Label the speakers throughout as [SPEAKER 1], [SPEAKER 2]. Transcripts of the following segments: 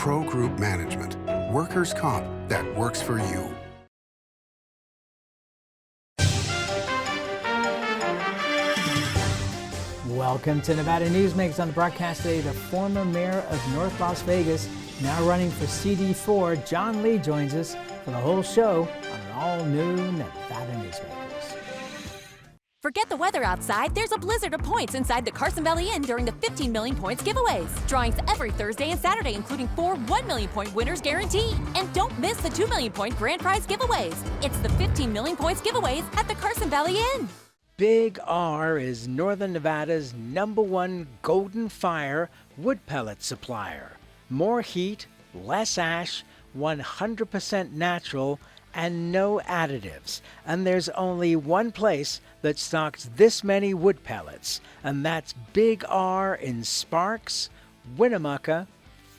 [SPEAKER 1] Pro Group Management. Workers' comp that works for you.
[SPEAKER 2] Welcome to Nevada Newsmakers. On the broadcast today, the former mayor of North Las Vegas, now running for CD4, John Lee, joins us for the whole show on an all-new Nevada Newsmakers.
[SPEAKER 3] Forget the weather outside. There's a blizzard of points inside the Carson Valley Inn during the 15 million points giveaways. Drawings every Thursday and Saturday, including 4 1 million point winners guaranteed. And don't miss the 2 million point grand prize giveaways. It's the 15 million points giveaways at the Carson Valley Inn.
[SPEAKER 2] Big R is Northern Nevada's #1 Golden Fire wood pellet supplier. More heat, less ash, 100% natural, and no additives. And there's only one place that stocks this many wood pellets, and that's Big R in Sparks, Winnemucca,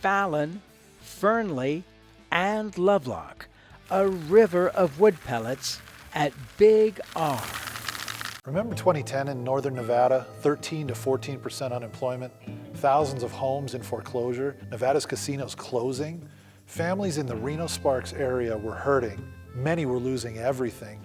[SPEAKER 2] Fallon, Fernley, and Lovelock. A river of wood pellets at Big R.
[SPEAKER 4] Remember 2010 in Northern Nevada, 13 to 14% unemployment, thousands of homes in foreclosure, Nevada's casinos closing? Families in the Reno-Sparks area were hurting. Many were losing everything.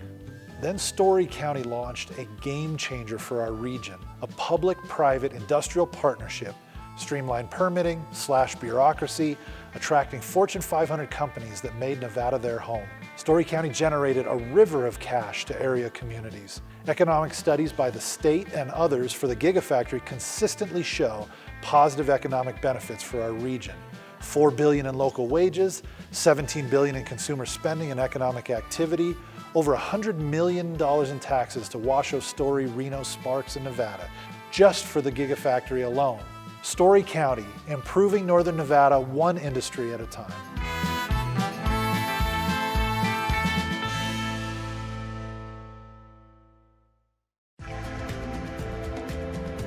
[SPEAKER 4] Then Story County launched a game changer for our region, a public-private industrial partnership, streamlined permitting, slashed bureaucracy, attracting Fortune 500 companies that made Nevada their home. Story County generated a river of cash to area communities. Economic studies by the state and others for the Gigafactory consistently show positive economic benefits for our region. $4 billion in local wages, $17 billion in consumer spending and economic activity, over $100 million in taxes to Washoe, Story, Reno, Sparks, and Nevada, just for the Gigafactory alone. Story County, improving Northern Nevada one industry at a time.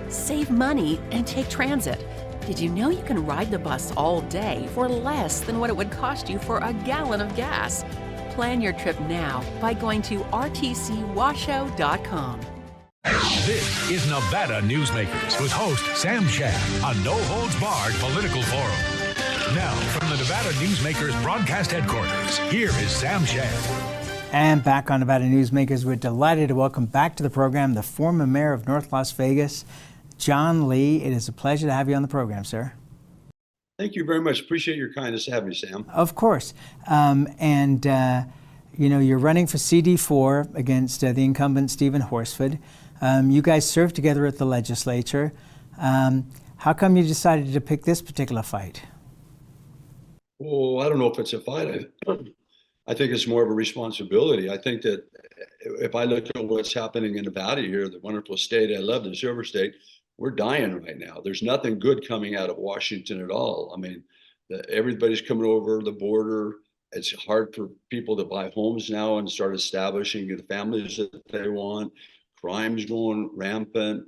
[SPEAKER 5] Save money and take transit. Did you know you can ride the bus all day for less than what it would cost you for a gallon of gas? Plan your trip now by going to rtcwashoe.com.
[SPEAKER 6] This is Nevada Newsmakers with host Sam Shad on No Holds Barred Political Forum. Now, from the Nevada Newsmakers broadcast headquarters, here is Sam Shad.
[SPEAKER 2] And back on Nevada Newsmakers, we're delighted to welcome back to the program the former mayor of North Las Vegas, John Lee. It is a pleasure to have you on the program, sir.
[SPEAKER 7] Thank you very much. Appreciate your kindness to have me, Sam.
[SPEAKER 2] Of course. You know, you're running for CD4 against the incumbent Stephen Horsford. You guys served together at the legislature. How come you decided to pick this particular fight?
[SPEAKER 7] Well, I don't know if it's a fight. I think it's more of a responsibility. I think that if I look at what's happening in Nevada here, the wonderful state I love, the silver state, we're dying right now. There's nothing good coming out of Washington at all. I mean, everybody's coming over the border. It's hard for people to buy homes now and start establishing the families that they want. Crime's going rampant.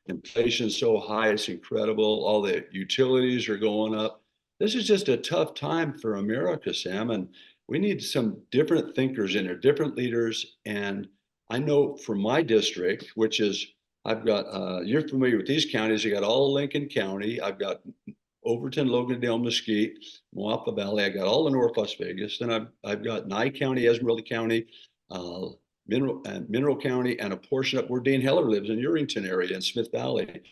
[SPEAKER 7] Inflation's so high, it's incredible. All the utilities are going up. This is just a tough time for America, Sam, and we need some different thinkers in there, different leaders. And I know for my district, which is, I've got, you're familiar with these counties, I got all of Lincoln County, I've got Overton, Logandale, Mesquite, Moapa Valley, I got all of North Las Vegas, then I've got Nye County, Esmeralda County, Mineral County, and a portion up where Dean Heller lives in Urington area and Smith Valley.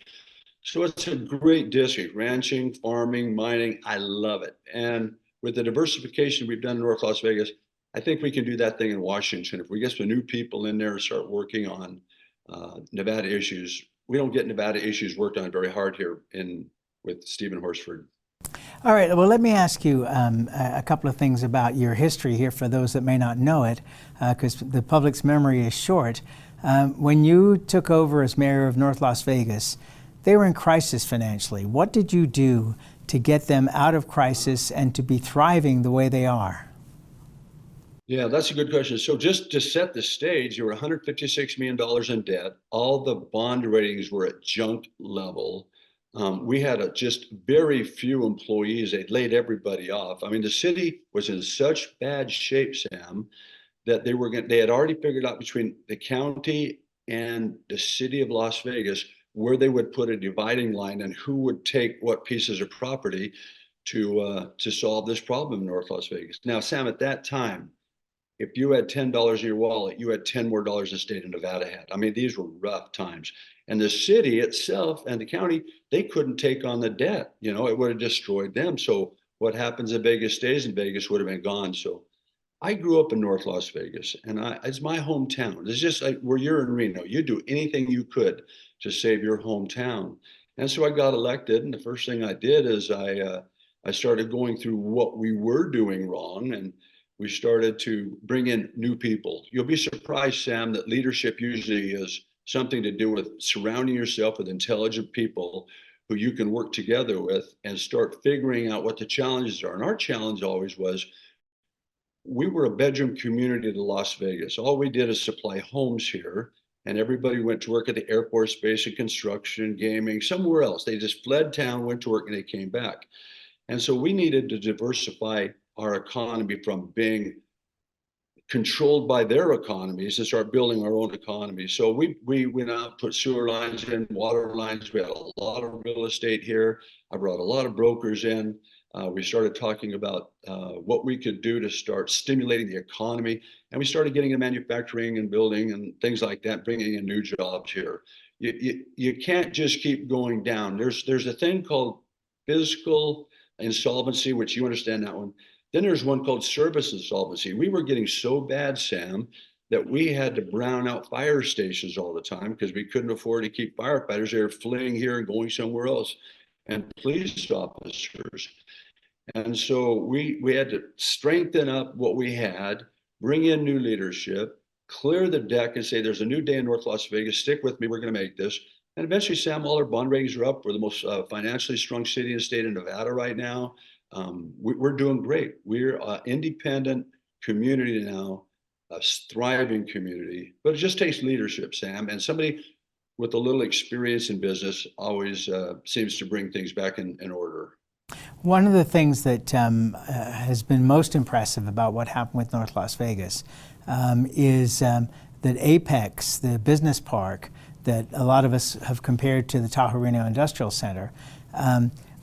[SPEAKER 7] So it's a great district, ranching, farming, mining, I love it. And with the diversification we've done in North Las Vegas, I think we can do that thing in Washington. If we get some new people in there and start working on Nevada issues, we don't get Nevada issues worked on very hard here with Stephen Horsford.
[SPEAKER 2] All right, well, let me ask you a couple of things about your history here for those that may not know it, because the public's memory is short. When you took over as mayor of North Las Vegas, they were in crisis financially. What did you do to get them out of crisis and to be thriving the way they are?
[SPEAKER 7] Yeah, that's a good question. So just to set the stage, you were $156 million in debt. All the bond ratings were at junk level. We had just very few employees. They'd laid everybody off. I mean, the city was in such bad shape, Sam, that they had already figured out between the county and the city of Las Vegas where they would put a dividing line and who would take what pieces of property. to solve this problem in North Las Vegas. Now, Sam, at that time, if you had $10 in your wallet, you had 10 more dollars the state of Nevada had. I mean, these were rough times. And the city itself and the county, they couldn't take on the debt. You know, it would have destroyed them. So what happens in Vegas stays in Vegas would have been gone. So I grew up in North Las Vegas, and it's my hometown. It's just like where you're in Reno. You do anything you could to save your hometown. And so I got elected, and the first thing I did is I started going through what we were doing wrong, and we started to bring in new people. You'll be surprised, Sam, that leadership usually is something to do with surrounding yourself with intelligent people who you can work together with and start figuring out what the challenges are. And our challenge always was, we were a bedroom community to Las Vegas. All we did is supply homes here, and everybody went to work at the Air Force Base and construction, gaming, somewhere else. They just fled town, went to work, and they came back. And so we needed to diversify our economy from being controlled by their economies to start building our own economy. So we went out, put sewer lines in, water lines. We had a lot of real estate here. I brought a lot of brokers in. We started talking about what we could do to start stimulating the economy. And we started getting into manufacturing and building and things like that, bringing in new jobs here. You can't just keep going down. There's a thing called fiscal insolvency, which you understand that one. Then there's one called service insolvency. We were getting so bad, Sam, that we had to brown out fire stations all the time because we couldn't afford to keep firefighters. They were fleeing here and going somewhere else, and police officers. And so we had to strengthen up what we had, bring in new leadership, clear the deck and say, there's a new day in North Las Vegas. Stick with me. We're going to make this. And eventually, Sam, all our bond ratings are up. We're the most financially strong city in the state of Nevada right now. We're doing great. We're an independent community now, a thriving community. But it just takes leadership, Sam. And somebody with a little experience in business always seems to bring things back in order.
[SPEAKER 2] One of the things that has been most impressive about what happened with North Las Vegas is that Apex, the business park that a lot of us have compared to the Tahoe Reno Industrial Center,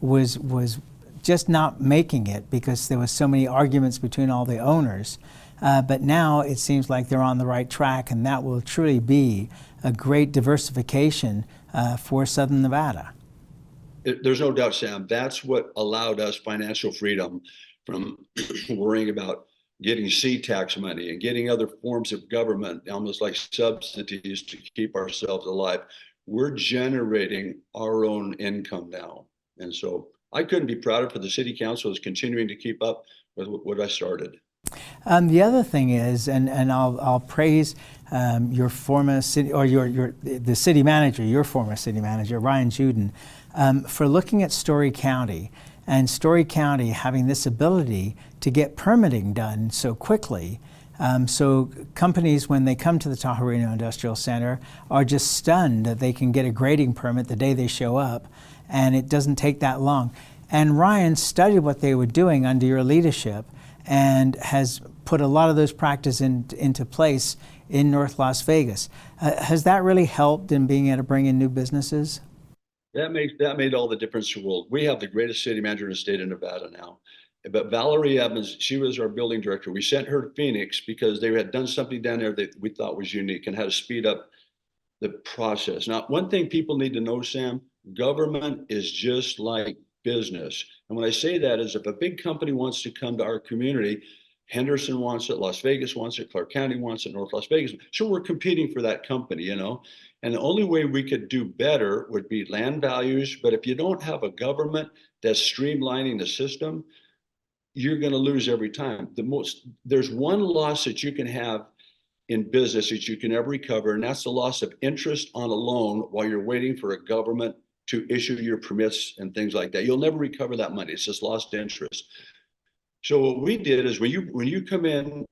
[SPEAKER 2] was just not making it because there was so many arguments between all the owners. But now it seems like they're on the right track, and that will truly be a great diversification for Southern Nevada.
[SPEAKER 7] There's no doubt, Sam. That's what allowed us financial freedom from worrying about getting C-tax money and getting other forms of government, almost like subsidies to keep ourselves alive. We're generating our own income now. And so I couldn't be prouder for the city council is continuing to keep up with what I started.
[SPEAKER 2] The other thing is, and I'll praise your former city, or the city manager, your former city manager, Ryan Juden, for looking at Story County, and Story County having this ability to get permitting done so quickly. So companies, when they come to the Tahoe Reno Industrial Center, are just stunned that they can get a grading permit the day they show up, and it doesn't take that long. And Ryan studied what they were doing under your leadership and has put a lot of those practices into place in North Las Vegas. Has that really helped in being able to bring in new businesses?
[SPEAKER 7] That made all the difference in the world. We have the greatest city manager in the state of Nevada now. But Valerie Evans, she was our building director. We sent her to Phoenix because they had done something down there that we thought was unique and how to speed up the process. Now, one thing people need to know, Sam, government is just like business. And when I say that is if a big company wants to come to our community, Henderson wants it, Las Vegas wants it, Clark County wants it, North Las Vegas. So we're competing for that company, you know. And the only way we could do better would be land values. But if you don't have a government that's streamlining the system, you're going to lose every time. There's one loss that you can have in business that you can never recover, and that's the loss of interest on a loan while you're waiting for a government to issue your permits and things like that. You'll never recover that money. It's just lost interest. So what we did is when you come in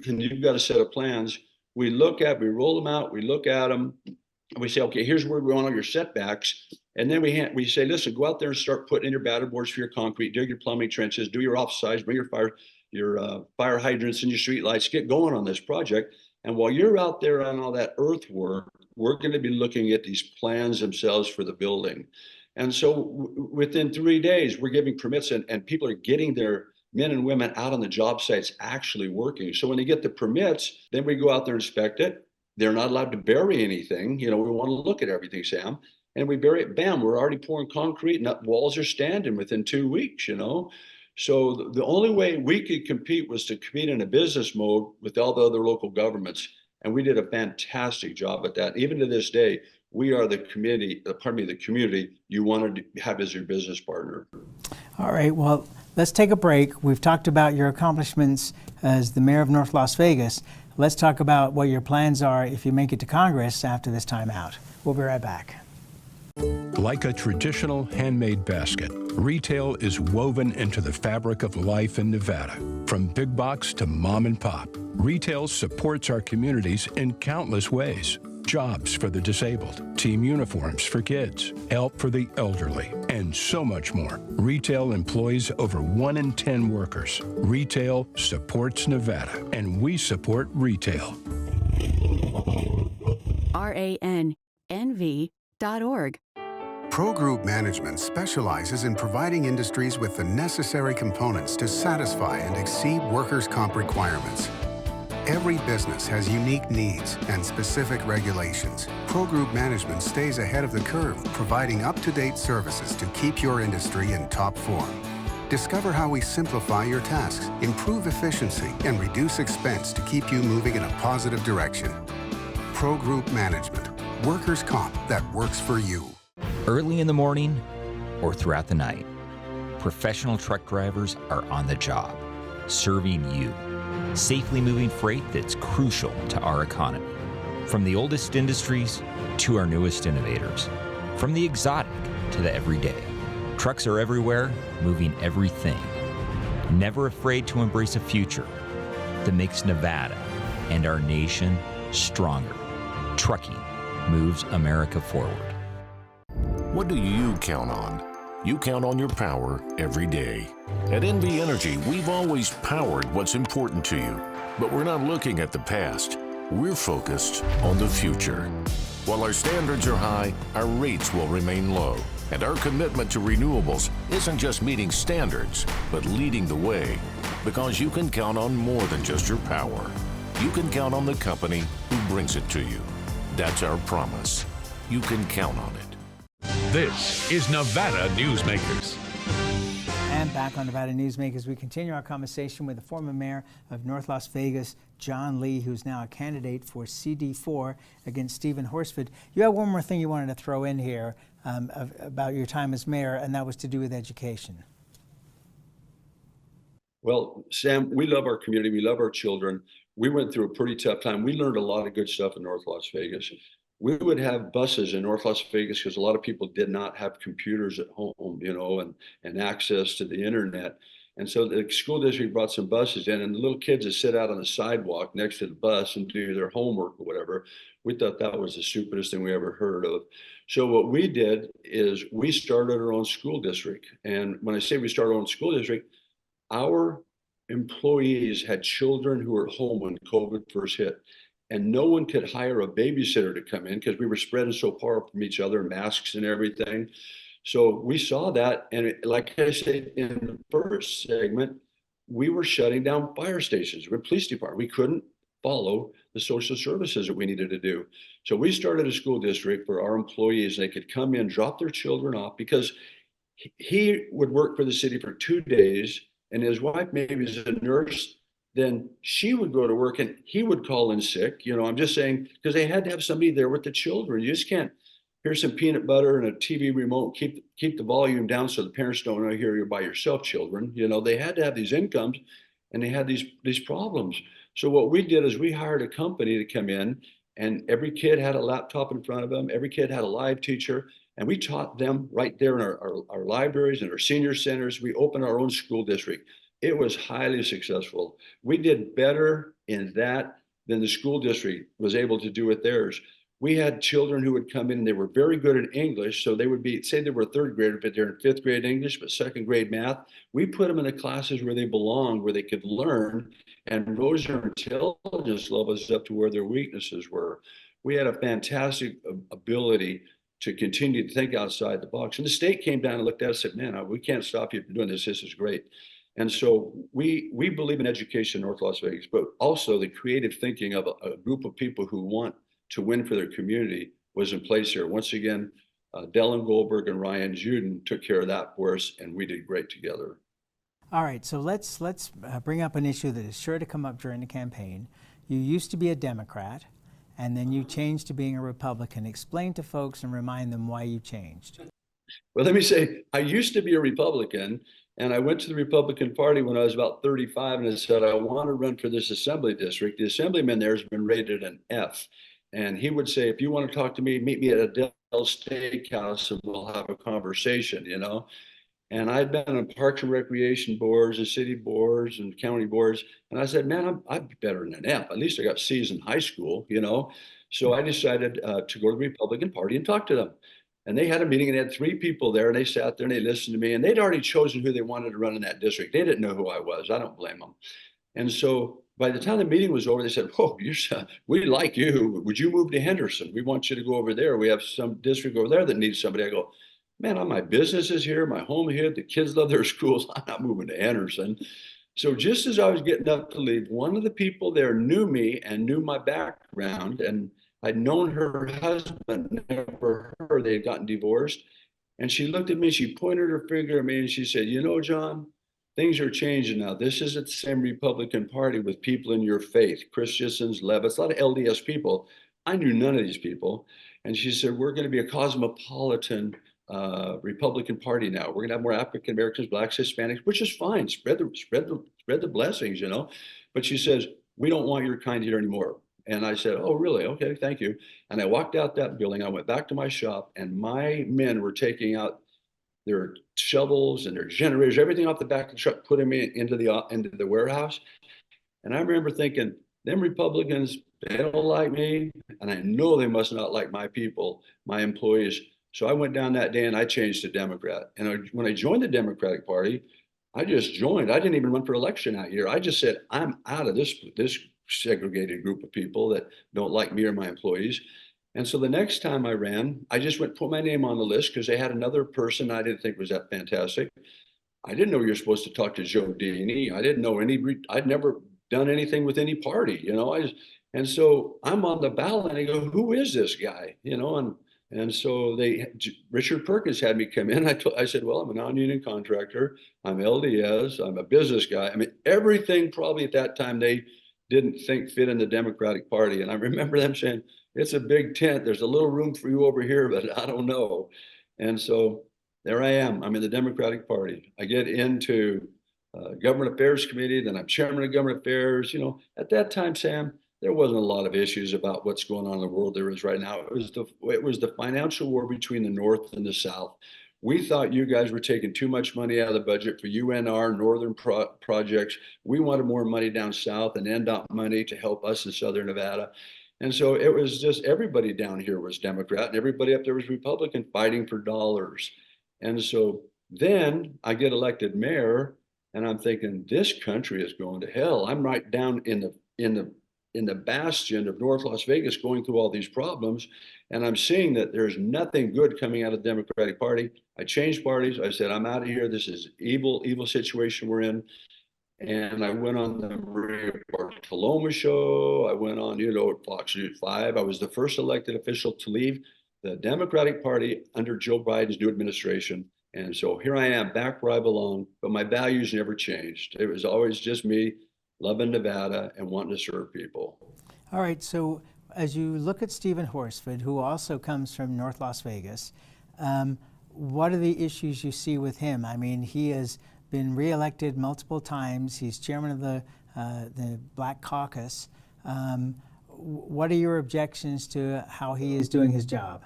[SPEAKER 7] and you've got a set of plans, we roll them out, we look at them, and we say, okay, here's where we want all your setbacks. And then we say, listen, go out there and start putting in your batter boards for your concrete, dig your plumbing trenches, do your offsides, bring your fire hydrants and your street lights, get going on this project. And while you're out there on all that earthwork, we're going to be looking at these plans themselves for the building. And so within 3 days, we're giving permits and people are getting their men and women out on the job sites actually working. So when they get the permits, then we go out there and inspect it. They're not allowed to bury anything. We want to look at everything, Sam. And we bury it, bam, we're already pouring concrete and walls are standing within 2 weeks. So the only way we could compete was to compete in a business mode with all the other local governments. And we did a fantastic job at that. Even to this day, we are the community you want to have as your business partner.
[SPEAKER 2] All right, well, let's take a break. We've talked about your accomplishments as the mayor of North Las Vegas. Let's talk about what your plans are if you make it to Congress after this time out. We'll be right back.
[SPEAKER 6] Like a traditional handmade basket, retail is woven into the fabric of life in Nevada. From big box to mom and pop, retail supports our communities in countless ways. Jobs for the disabled, team uniforms for kids, help for the elderly, and so much more. Retail employs over 1 in 10 workers. Retail supports Nevada, and we support retail.
[SPEAKER 5] RANNV.org.
[SPEAKER 1] Pro Group Management specializes in providing industries with the necessary components to satisfy and exceed workers' comp requirements. Every business has unique needs and specific regulations. Pro Group Management stays ahead of the curve, providing up-to-date services to keep your industry in top form. Discover how we simplify your tasks, improve efficiency, and reduce expense to keep you moving in a positive direction. Pro Group Management. Workers' comp that works for you.
[SPEAKER 8] Early in the morning or throughout the night, professional truck drivers are on the job, serving you, safely moving freight that's crucial to our economy. From the oldest industries to our newest innovators, from the exotic to the everyday, trucks are everywhere, moving everything. Never afraid to embrace a future that makes Nevada and our nation stronger. Trucking moves America forward.
[SPEAKER 9] What do you count on? You count on your power every day. At NV Energy, we've always powered what's important to you, but we're not looking at the past. We're focused on the future. While our standards are high, our rates will remain low, and our commitment to renewables isn't just meeting standards, but leading the way, because you can count on more than just your power. You can count on the company who brings it to you. That's our promise. You can count on it.
[SPEAKER 6] This is Nevada Newsmakers.
[SPEAKER 2] And back on Nevada Newsmakers, we continue our conversation with the former mayor of North Las Vegas, John Lee, who's now a candidate for CD4 against Stephen Horsford. You have one more thing you wanted to throw in here about your time as mayor, and that was to do with education.
[SPEAKER 7] Well, Sam, we love our community. We love our children. We went through a pretty tough time. We learned a lot of good stuff in North Las Vegas. We would have buses in North Las Vegas because a lot of people did not have computers at home, and access to the internet. And so the school district brought some buses in, and the little kids would sit out on the sidewalk next to the bus and do their homework or whatever. We thought that was the stupidest thing we ever heard of. So what we did is we started our own school district. And when I say we started our own school district, our employees had children who were home when COVID first hit. And no one could hire a babysitter to come in because we were spreading so far from each other, masks and everything. So we saw that. And like I said in the first segment, we were shutting down fire stations. We're a police department. We couldn't follow the social services that we needed to do. So we started a school district for our employees. They could come in, drop their children off, because he would work for the city for 2 days, and his wife maybe is a nurse. Then she would go to work and he would call in sick. I'm just saying, because they had to have somebody there with the children. You just can't, here's some peanut butter and a TV remote, keep the volume down so the parents don't know you're by yourself, children. They had to have these incomes, and they had these problems. So what we did is we hired a company to come in, and every kid had a laptop in front of them. Every kid had a live teacher, and we taught them right there in our libraries and our senior centers. We opened our own school district. It was highly successful. We did better in that than the school district was able to do with theirs. We had children who would come in and they were very good at English. So they would be, say they were a third grader, but they're in fifth grade English, but second grade math. We put them in the classes where they belonged, where they could learn and rose their intelligence levels up to where their weaknesses were. We had a fantastic ability to continue to think outside the box. And the state came down and looked at us and said, man, we can't stop you from doing this. This is great. And so we believe in education in North Las Vegas, but also the creative thinking of a group of people who want to win for their community was in place here. Once again, Dellen Goldberg and Ryan Juden took care of that for us, and we did great together.
[SPEAKER 2] All right, so let's bring up an issue that is sure to come up during the campaign. You used to be a Democrat, and then you changed to being a Republican. Explain to folks and remind them why you changed.
[SPEAKER 7] Well, let me say, I used to be a Republican, and I went to the Republican Party when I was about 35, and I said, I want to run for this assembly district. The assemblyman there has been rated an F. And he would say, if you want to talk to me, meet me at a Del Steakhouse and we'll have a conversation, you know. And I'd been on parks and recreation boards and city boards and county boards. And I said, man, I'm better than an F. At least I got C's in high school, you know. So I decided to go to the Republican Party and talk to them. And they had a meeting and they had 3 people there, and they sat there and they listened to me, and they'd already chosen who they wanted to run in that district. They didn't know who I was. I don't blame them. And so by the time the meeting was over, they said, "Oh, we like you. Would you move to Henderson? We want you to go over there. We have some district over there that needs somebody." I go, man, my business is here, my home here, the kids love their schools. I'm not moving to Henderson. So just as I was getting up to leave, one of the people there knew me and knew my background, and I'd known her husband, never her. They had gotten divorced. And she looked at me, she pointed her finger at me, and she said, you know, John, things are changing now. This isn't the same Republican Party with people in your faith, Christians, Levitts, a lot of LDS people. I knew none of these people. And she said, we're going to be a cosmopolitan Republican Party now. We're going to have more African Americans, Blacks, Hispanics, which is fine. Spread the blessings, you know. But she says, we don't want your kind here anymore. And I said, oh, really? Okay, thank you. And I walked out that building. I went back to my shop, and my men were taking out their shovels and their generators, everything off the back of the truck, putting me into the warehouse. And I remember thinking, them Republicans, they don't like me, and I know they must not like my people, my employees. So I went down that day and I changed to Democrat. And when I joined the Democratic Party, I just joined. I didn't even run for election that year. I just said, I'm out of this segregated group of people that don't like me or my employees. And so the next time I ran, I just put my name on the list because they had another person I didn't think was that fantastic. I didn't know you're supposed to talk to Joe Dini. I didn't know I'd never done anything with any party, you know. And so I'm on the ballot and I go, who is this guy? You know, and so Richard Perkins had me come in. I said, well, I'm a non-union contractor. I'm LDS. I'm a business guy. I mean, everything probably at that time they didn't think fit in the Democratic Party. And I remember them saying, it's a big tent. There's a little room for you over here, but I don't know. And so there I am. I'm in the Democratic Party. I get into Government Affairs Committee, then I'm chairman of Government Affairs. You know, at that time, Sam, there wasn't a lot of issues about what's going on in the world there is right now. It was the financial war between the North and the South. We thought you guys were taking too much money out of the budget for UNR, Northern projects. We wanted more money down South and NDOT money to help us in Southern Nevada. And so it was just everybody down here was Democrat and everybody up there was Republican fighting for dollars. And so then I get elected mayor and I'm thinking, this country is going to hell. I'm right down in the bastion of North Las Vegas going through all these problems. And I'm seeing that there's nothing good coming out of the Democratic Party. I changed parties. I said, I'm out of here. This is evil situation we're in. And I went on the Maria Bartoloma show. I went on, Fox News 5. I was the first elected official to leave the Democratic Party under Joe Biden's new administration. And so here I am back where I belong, but my values never changed. It was always just me loving Nevada and wanting to serve people.
[SPEAKER 2] All right, so as you look at Stephen Horsford, who also comes from North Las Vegas, what are the issues you see with him? I mean, he has been reelected multiple times. He's chairman of the Black Caucus. What are your objections to how he is doing his job?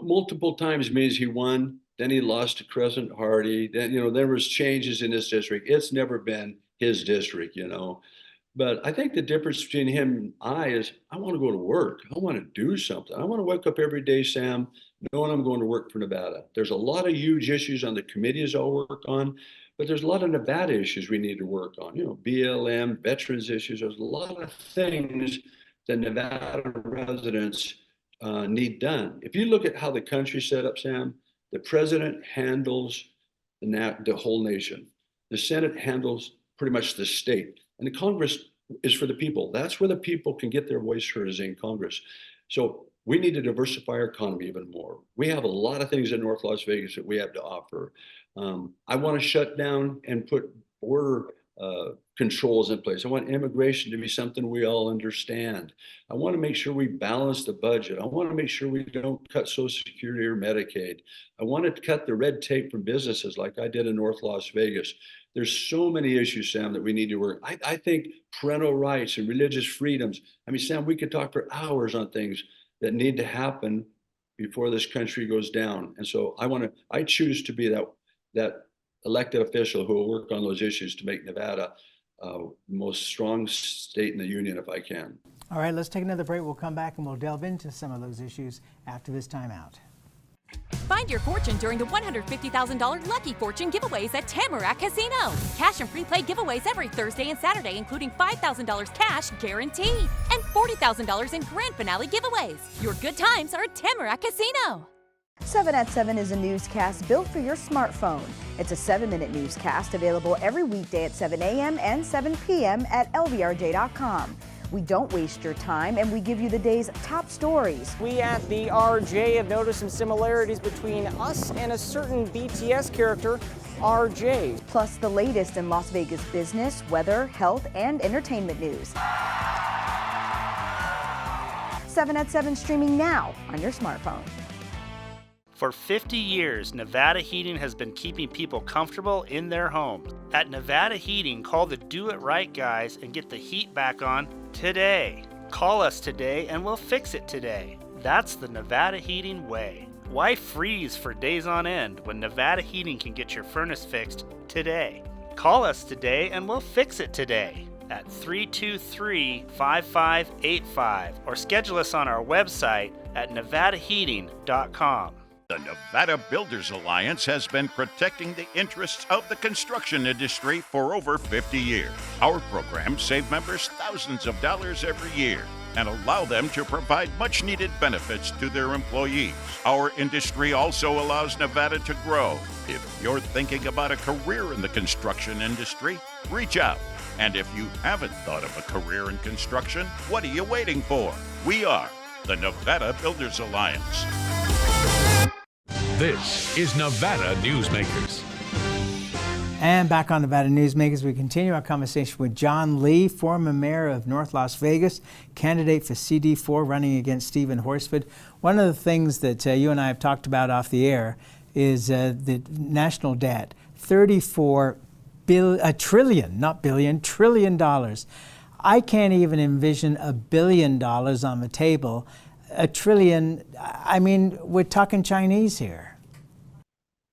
[SPEAKER 7] Multiple times means he won, then he lost to Crescent Hardy. Then, there was changes in this district. It's never been his district, But I think the difference between him and I is I want to go to work. I want to do something. I want to wake up every day, Sam, knowing I'm going to work for Nevada. There's a lot of huge issues on the committees I'll work on, but there's a lot of Nevada issues we need to work on, BLM, veterans issues. There's a lot of things that Nevada residents need done. If you look at how the country's set up, Sam, the president handles the whole nation. The Senate handles pretty much the state, and the Congress is for the people. That's where the people can get their voice heard, is in Congress. So we need to diversify our economy even more. We have a lot of things in North Las Vegas that we have to offer. I want to shut down and put border controls in place. I want immigration to be something we all understand. I want to make sure we balance the budget. I want to make sure we don't cut Social Security or Medicaid. I want to cut the red tape from businesses like I did in North Las Vegas. There's so many issues, Sam, that we need to work. I think parental rights and religious freedoms. I mean, Sam, we could talk for hours on things that need to happen before this country goes down. And so I choose to be that elected official who will work on those issues to make Nevada the most strong state in the union if I can.
[SPEAKER 2] All right, let's take another break. We'll come back and we'll delve into some of those issues after this timeout.
[SPEAKER 3] Find your fortune during the $150,000 Lucky Fortune giveaways at Tamarack Casino. Cash and free play giveaways every Thursday and Saturday, including $5,000 cash guaranteed and $40,000 in grand finale giveaways. Your good times are at Tamarack Casino.
[SPEAKER 10] 7 at 7 is a newscast built for your smartphone. It's a 7-minute newscast available every weekday at 7 a.m. and 7 p.m. at lvrj.com. We don't waste your time, and we give you the day's top stories.
[SPEAKER 11] We at the RJ have noticed some similarities between us and a certain BTS character, RJ.
[SPEAKER 10] Plus the latest in Las Vegas business, weather, health, and entertainment news. 7 at 7 streaming now on your smartphone.
[SPEAKER 12] For 50 years, Nevada Heating has been keeping people comfortable in their homes. At Nevada Heating, call the Do It Right guys and get the heat back on today. Call us today and we'll fix it today. That's the Nevada Heating way. Why freeze for days on end when Nevada Heating can get your furnace fixed today? Call us today and we'll fix it today at 323-5585 or schedule us on our website at nevadaheating.com.
[SPEAKER 13] The Nevada Builders Alliance has been protecting the interests of the construction industry for over 50 years. Our programs save members thousands of dollars every year and allow them to provide much-needed benefits to their employees. Our industry also allows Nevada to grow. If you're thinking about a career in the construction industry, reach out. And if you haven't thought of a career in construction, what are you waiting for? We are the Nevada Builders Alliance.
[SPEAKER 6] This is Nevada Newsmakers.
[SPEAKER 2] And back on Nevada Newsmakers, we continue our conversation with John Lee, former mayor of North Las Vegas, candidate for CD4 running against Stephen Horsford. One of the things that you and I have talked about off the air is the national debt, trillion dollars. I can't even envision $1 billion on the table. A trillion, I mean, we're talking Chinese here.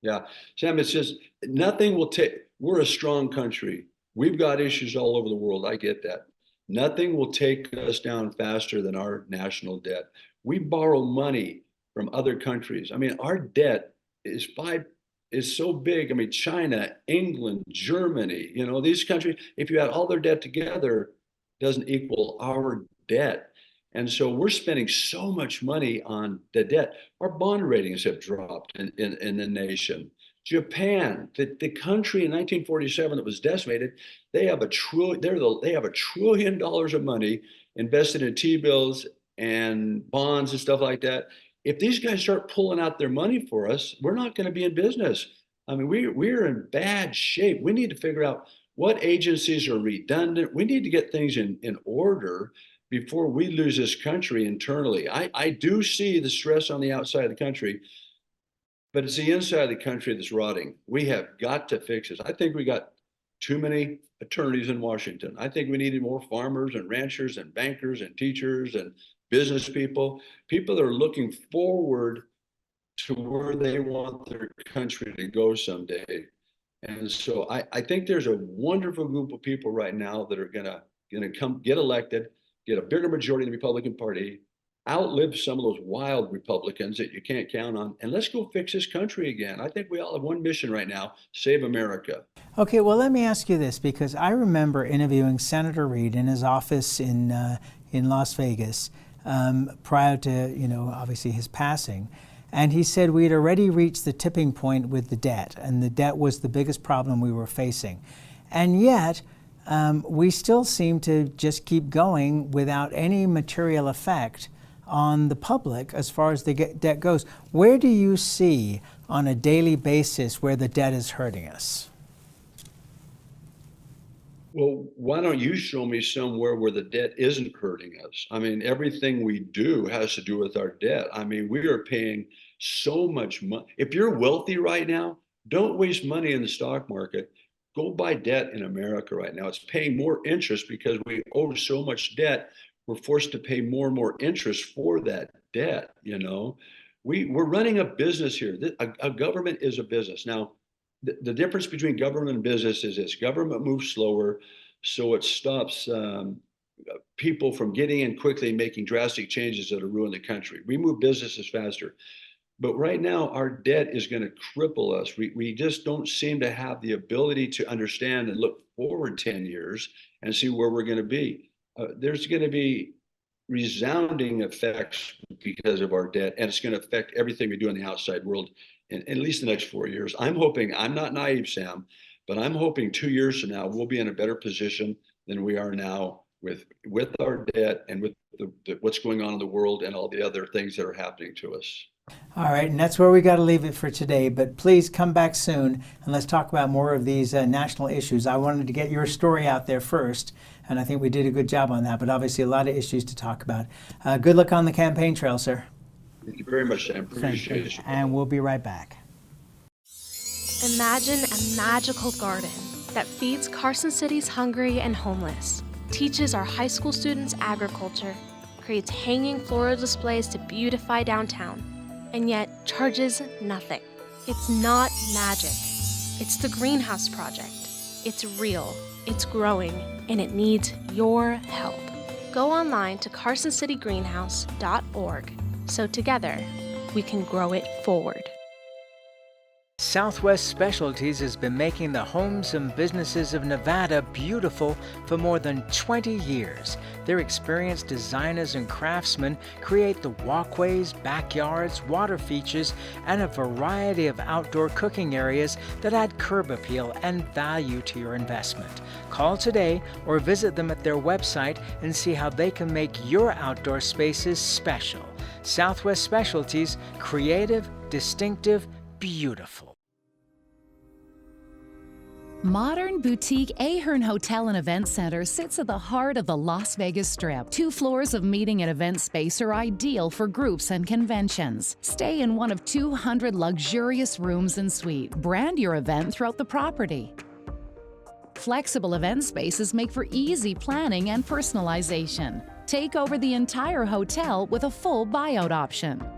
[SPEAKER 7] Yeah, Sam, it's just nothing will take, we're a strong country. We've got issues all over the world. I get that. Nothing will take us down faster than our national debt. We borrow money from other countries. I mean, our debt is so big. I mean, China, England, Germany, these countries, if you add all their debt together, doesn't equal our debt. And so we're spending so much money on the debt. Our bond ratings have dropped in the nation. Japan, the country in 1947 that was decimated, they have $1 trillion of money invested in T-bills and bonds and stuff like that. If these guys start pulling out their money for us, we're not going to be in business. I mean, we're in bad shape. We need to figure out what agencies are redundant. We need to get things in order before we lose this country internally. I do see the stress on the outside of the country, but it's the inside of the country that's rotting. We have got to fix this. I think we got too many attorneys in Washington. I think we needed more farmers and ranchers and bankers and teachers and business people that are looking forward to where they want their country to go someday. And so I think there's a wonderful group of people right now that are gonna come get elected, get a bigger majority in the Republican Party, outlive some of those wild Republicans that you can't count on, and let's go fix this country again. I think we all have one mission right now: save America.
[SPEAKER 2] Okay, well, let me ask you this, because I remember interviewing Senator Reid in his office in Las Vegas, prior to, obviously his passing. And he said we had already reached the tipping point with the debt, and the debt was the biggest problem we were facing. And yet, we still seem to just keep going without any material effect on the public as far as the debt goes. Where do you see on a daily basis where the debt is hurting us?
[SPEAKER 7] Well, why don't you show me somewhere where the debt isn't hurting us? I mean, everything we do has to do with our debt. I mean, we are paying so much money. If you're wealthy right now, don't waste money in the stock market. Go buy debt in America right now. It's paying more interest because we owe so much debt. We're forced to pay more and more interest for that debt. We're running a business here. A government is a business. Now, the difference between government and business is this: government moves slower, so it stops people from getting in quickly, making drastic changes that will ruin the country. We move businesses faster. But right now, our debt is going to cripple us. We just don't seem to have the ability to understand and look forward 10 years and see where we're going to be. There's going to be resounding effects because of our debt, and it's going to affect everything we do in the outside world in at least the next 4 years. I'm hoping, I'm not naive, Sam, but I'm hoping 2 years from now, we'll be in a better position than we are now with our debt and with what's going on in the world and all the other things that are happening to us.
[SPEAKER 2] All right, and that's where we got to leave it for today. But please come back soon and let's talk about more of these national issues. I wanted to get your story out there first, and I think we did a good job on that. But obviously, a lot of issues to talk about. Good luck on the campaign trail, sir.
[SPEAKER 7] Thank you very much, Sam. Appreciate it.
[SPEAKER 2] And we'll be right back.
[SPEAKER 14] Imagine a magical garden that feeds Carson City's hungry and homeless, teaches our high school students agriculture, creates hanging floral displays to beautify downtown, and yet charges nothing. It's not magic. It's the Greenhouse Project. It's real, it's growing, and it needs your help. Go online to carsоncitygreenhouse.org so together we can grow it forward.
[SPEAKER 2] Southwest Specialties has been making the homes and businesses of Nevada beautiful for more than 20 years. Their experienced designers and craftsmen create the walkways, backyards, water features, and a variety of outdoor cooking areas that add curb appeal and value to your investment. Call today or visit them at their website and see how they can make your outdoor spaces special. Southwest Specialties, creative, distinctive, beautiful.
[SPEAKER 15] Modern boutique Ahern Hotel and Event Center sits at the heart of the Las Vegas Strip. 2 floors of meeting and event space are ideal for groups and conventions. Stay in one of 200 luxurious rooms and suites. Brand your event throughout the property. Flexible event spaces make for easy planning and personalization. Take over the entire hotel with a full buyout option.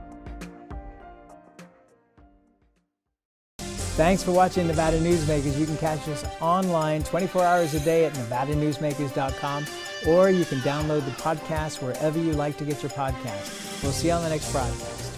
[SPEAKER 2] Thanks for watching Nevada Newsmakers. You can catch us online 24 hours a day at NevadaNewsmakers.com, or you can download the podcast wherever you like to get your podcast. We'll see you on the next broadcast.